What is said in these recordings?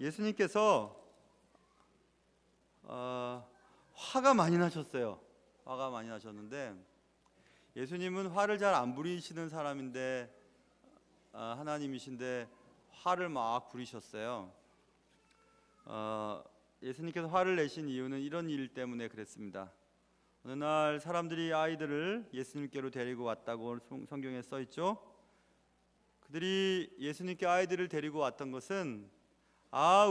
예수님께서 화가 많이 나셨어요. 화가 많이 나셨는데, 예수님은 화를 잘 안 부리시는 사람인데 하나님이신데 화를 막 부리셨어요. 예수님께서 화를 내신 이유는 이런 일 때문에 그랬습니다. 어느 날 사람들이 아이들을 예수님께로 데리고 왔다고 성경에 써 있죠. 그들이 예수님께 아이들을 데리고 왔던 것은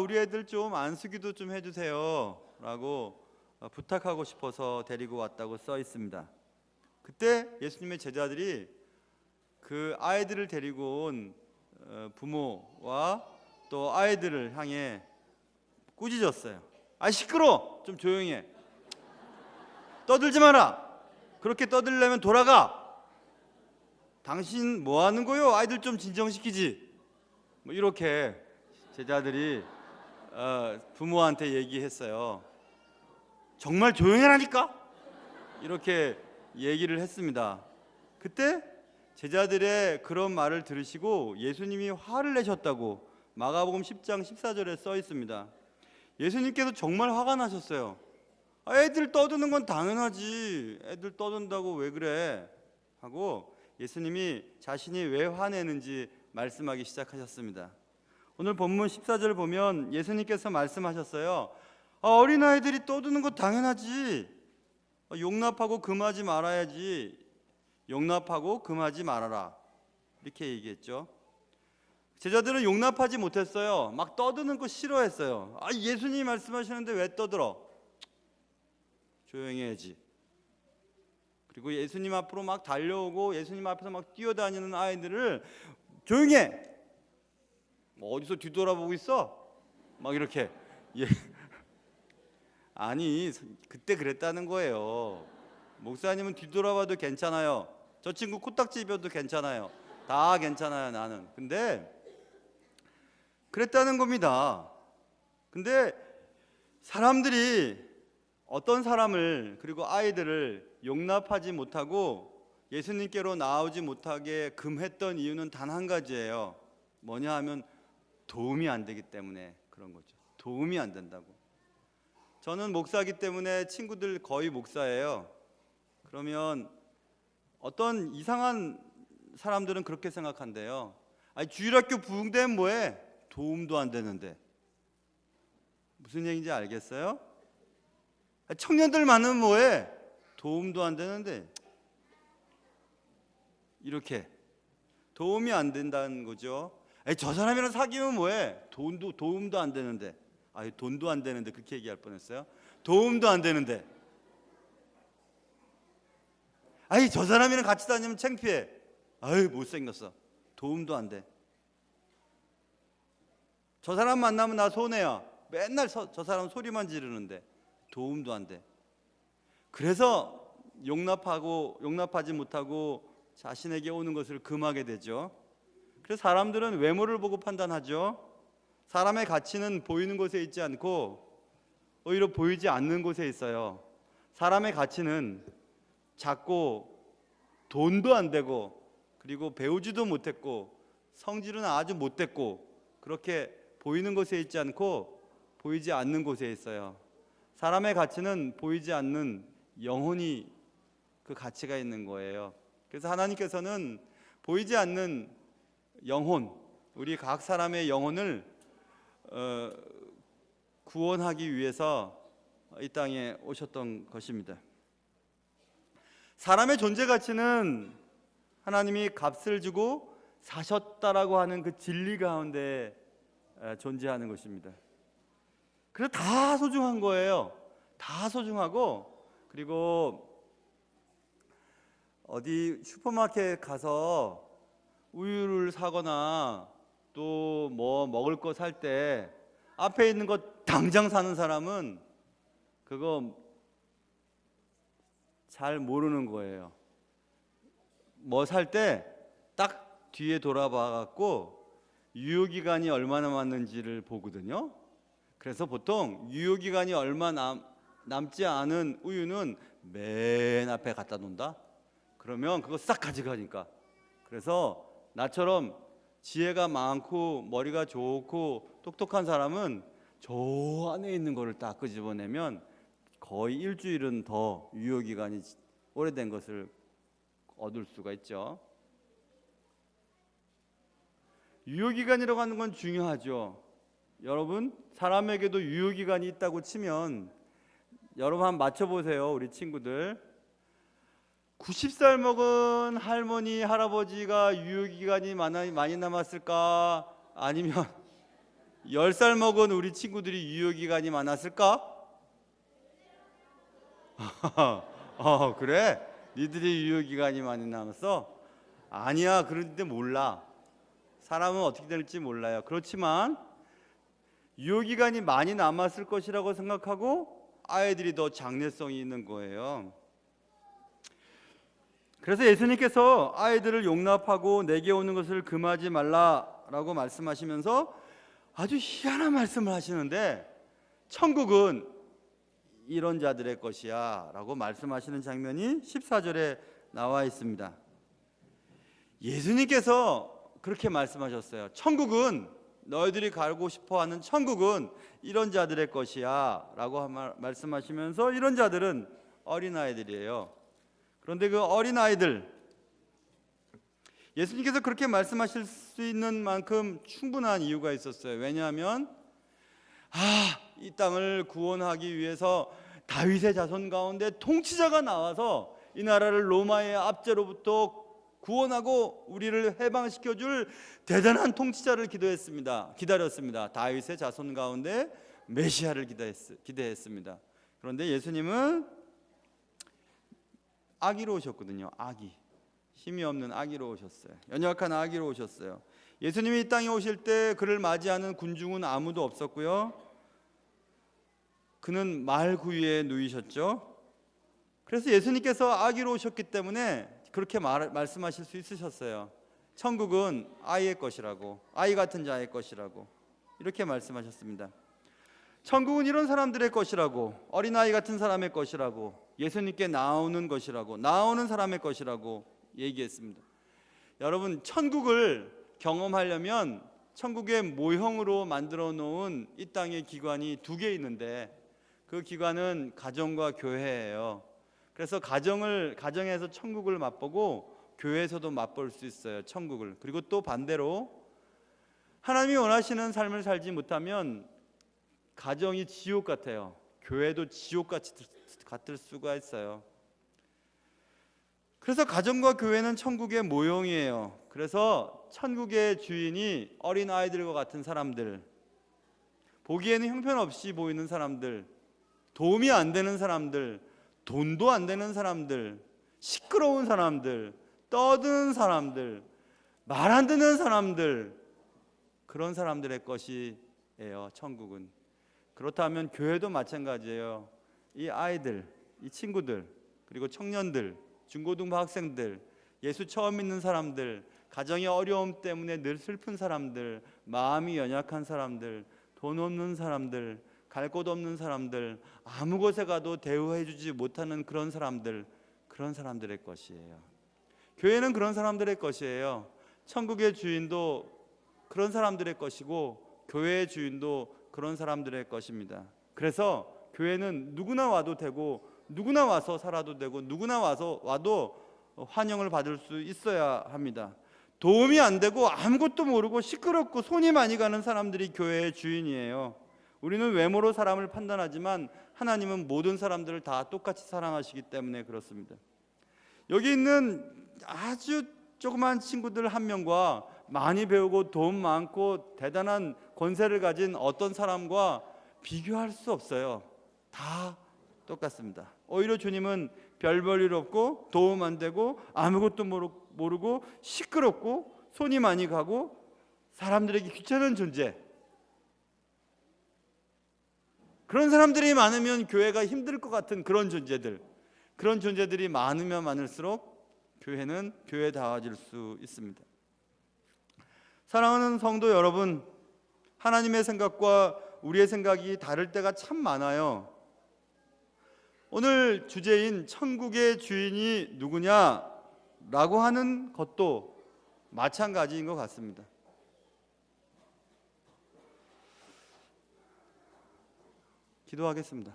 우리 애들 좀 안수기도 좀 해주세요 라고 부탁하고 싶어서 데리고 왔다고 써 있습니다. 그때 예수님의 제자들이 그 아이들을 데리고 온 부모와 또 아이들을 향해 꾸짖었어요. 시끄러! 좀 조용히 해. 떠들지 마라. 그렇게 떠들려면 돌아가. 당신 뭐 하는 거요? 아이들 좀 진정시키지. 이렇게 제자들이 부모한테 얘기했어요. 정말 조용히 하라니까? 이렇게 얘기를 했습니다. 그때 제자들의 그런 말을 들으시고 예수님이 화를 내셨다고 마가복음 10장 14절에 써 있습니다. 예수님께서 정말 화가 나셨어요. 애들 떠드는 건 당연하지. 애들 떠든다고 왜 그래? 하고 예수님이 자신이 왜 화내는지 말씀하기 시작하셨습니다. 오늘 본문 14절 보면 예수님께서 말씀하셨어요. 어린아이들이 떠드는 거 당연하지. 용납하고 금하지 말아야지. 용납하고 금하지 말아라. 이렇게 얘기했죠. 제자들은 용납하지 못했어요. 막 떠드는 거 싫어했어요. 예수님이 말씀하시는데 왜 떠들어? 조용히 해야지. 그리고 예수님 앞으로 막 달려오고 예수님 앞에서 막 뛰어다니는 아이들을 조용히 해. 어디서 뒤돌아보고 있어? 막 이렇게. 아니, 그때 그랬다는 거예요. 목사님은 뒤돌아봐도 괜찮아요. 저 친구 코딱지 입어도 괜찮아요. 다 괜찮아요, 나는. 근데 그랬다는 겁니다. 근데 사람들이 어떤 사람을 그리고 아이들을 용납하지 못하고 예수님께로 나오지 못하게 금했던 이유는 단 한 가지예요. 뭐냐 하면 도움이 안 되기 때문에 그런 거죠. 도움이 안 된다고. 저는 목사이기 때문에 친구들 거의 목사예요. 그러면 어떤 이상한 사람들은 그렇게 생각한대요. 주일학교 부흥대면 뭐해? 도움도 안 되는데. 무슨 얘기인지 알겠어요? 청년들 많으면 뭐해? 도움도 안 되는데. 이렇게 도움이 안 된다는 거죠. 저 사람이랑 사귀면 뭐해? 도움도 안 되는데. 돈도 안 되는데 그렇게 얘기할 뻔했어요. 도움도 안 되는데. 저 사람이랑 같이 다니면 창피해. 못생겼어. 도움도 안 돼. 저 사람 만나면 나 손해야. 맨날 저 사람 소리만 지르는데 도움도 안 돼. 그래서 용납하지 못하고 자신에게 오는 것을 금하게 되죠. 그래서 사람들은 외모를 보고 판단하죠. 사람의 가치는 보이는 곳에 있지 않고 오히려 보이지 않는 곳에 있어요. 사람의 가치는 작고 돈도 안 되고 그리고 배우지도 못했고 성질은 아주 못됐고 그렇게 보이는 곳에 있지 않고 보이지 않는 곳에 있어요. 사람의 가치는 보이지 않는 영혼이 그 가치가 있는 거예요. 그래서 하나님께서는 보이지 않는 영혼, 우리 각 사람의 영혼을 구원하기 위해서 이 땅에 오셨던 것입니다. 사람의 존재 가치는 하나님이 값을 주고 사셨다라고 하는 그 진리 가운데 존재하는 것입니다. 그래서 다 소중한 거예요. 다 소중하고, 그리고 어디 슈퍼마켓 가서 우유를 사거나 또 뭐 먹을 거 살 때 앞에 있는 거 당장 사는 사람은 그거 잘 모르는 거예요. 뭐 살 때 딱 뒤에 돌아봐 갖고 유효기간이 얼마나 남았는지를 보거든요. 그래서 보통 유효기간이 얼마 남지 않은 우유는 맨 앞에 갖다 놓는다. 그러면 그거 싹 가져가니까. 그래서 나처럼 지혜가 많고 머리가 좋고 똑똑한 사람은 저 안에 있는 거를 딱 끄집어내면 거의 일주일은 더 유효기간이 오래된 것을 얻을 수가 있죠. 유효기간이라고 하는 건 중요하죠. 여러분, 사람에게도 유효기간이 있다고 치면 여러분 한번 맞춰보세요. 우리 친구들 90살 먹은 할머니 할아버지가 유효기간이 많이 남았을까? 아니면 10살 먹은 우리 친구들이 유효기간이 많았을까? 그래? 니들이 유효기간이 많이 남았어? 아니야, 그런데 몰라. 사람은 어떻게 될지 몰라요. 그렇지만 유효기간이 많이 남았을 것이라고 생각하고 아이들이 더 장래성이 있는 거예요. 그래서 예수님께서 아이들을 용납하고 내게 오는 것을 금하지 말라라고 말씀하시면서 아주 희한한 말씀을 하시는데, 천국은 이런 자들의 것이야 라고 말씀하시는 장면이 14절에 나와 있습니다. 예수님께서 그렇게 말씀하셨어요. 천국은, 너희들이 가고 싶어하는 천국은 이런 자들의 것이야 라고 말씀하시면서, 이런 자들은 어린아이들이에요. 그런데 그 어린아이들, 예수님께서 그렇게 말씀하실 수 있는 만큼 충분한 이유가 있었어요. 왜냐하면 이 땅을 구원하기 위해서 다윗의 자손 가운데 통치자가 나와서 이 나라를 로마의 압제로부터 구원하고 우리를 해방시켜줄 대단한 통치자를 기다렸습니다. 다윗의 자손 가운데 메시아를 기대했습니다. 그런데 예수님은 아기로 오셨거든요. 아기, 힘이 없는 아기로 오셨어요. 연약한 아기로 오셨어요. 예수님이 이 땅에 오실 때 그를 맞이하는 군중은 아무도 없었고요. 그는 말구유에 누이셨죠. 그래서 예수님께서 아기로 오셨기 때문에 그렇게 말씀하실 수 있으셨어요. 천국은 아이의 것이라고, 아이 같은 자의 것이라고 이렇게 말씀하셨습니다. 천국은 이런 사람들의 것이라고, 어린아이 같은 사람의 것이라고, 예수님께 나오는 것이라고, 나오는 사람의 것이라고 얘기했습니다. 여러분, 천국을 경험하려면 천국의 모형으로 만들어 놓은 이 땅의 기관이 2개 있는데, 그 기관은 가정과 교회예요. 그래서 가정에서 천국을 맛보고 교회에서도 맛볼 수 있어요, 천국을. 그리고 또 반대로 하나님이 원하시는 삶을 살지 못하면 가정이 지옥 같아요. 교회도 지옥 같을 수가 있어요. 그래서 가정과 교회는 천국의 모형이에요. 그래서 천국의 주인이 어린아이들과 같은 사람들, 보기에는 형편없이 보이는 사람들, 도움이 안 되는 사람들, 돈도 안 되는 사람들, 시끄러운 사람들, 떠드는 사람들, 말 안 듣는 사람들, 그런 사람들의 것이에요, 천국은. 그렇다면 교회도 마찬가지예요. 이 아이들, 이 친구들, 그리고 청년들, 중고등부 학생들, 예수 처음 믿는 사람들, 가정의 어려움 때문에 늘 슬픈 사람들, 마음이 연약한 사람들, 돈 없는 사람들, 갈 곳 없는 사람들, 아무 곳에 가도 대우해주지 못하는 그런 사람들, 그런 사람들의 것이에요. 교회는 그런 사람들의 것이에요. 천국의 주인도 그런 사람들의 것이고 교회의 주인도 그런 사람들의 것입니다. 그래서 교회는 누구나 와도 되고, 누구나 와서 살아도 되고, 누구나 와도 환영을 받을 수 있어야 합니다. 도움이 안 되고 아무것도 모르고 시끄럽고 손이 많이 가는 사람들이 교회의 주인이에요. 우리는 외모로 사람을 판단하지만 하나님은 모든 사람들을 다 똑같이 사랑하시기 때문에 그렇습니다. 여기 있는 아주 조그만 친구들 한 명과 많이 배우고 돈 많고 대단한 권세를 가진 어떤 사람과 비교할 수 없어요. 다 똑같습니다. 오히려 주님은 별 볼 일 없고 도움 안 되고 아무것도 모르고 시끄럽고 손이 많이 가고 사람들에게 귀찮은 존재, 그런 사람들이 많으면 교회가 힘들 것 같은 그런 존재들이 많으면 많을수록 교회는 교회다워질 수 있습니다. 사랑하는 성도 여러분, 하나님의 생각과 우리의 생각이 다를 때가 참 많아요. 오늘 주제인 천국의 주인이 누구냐라고 하는 것도 마찬가지인 것 같습니다. 기도하겠습니다.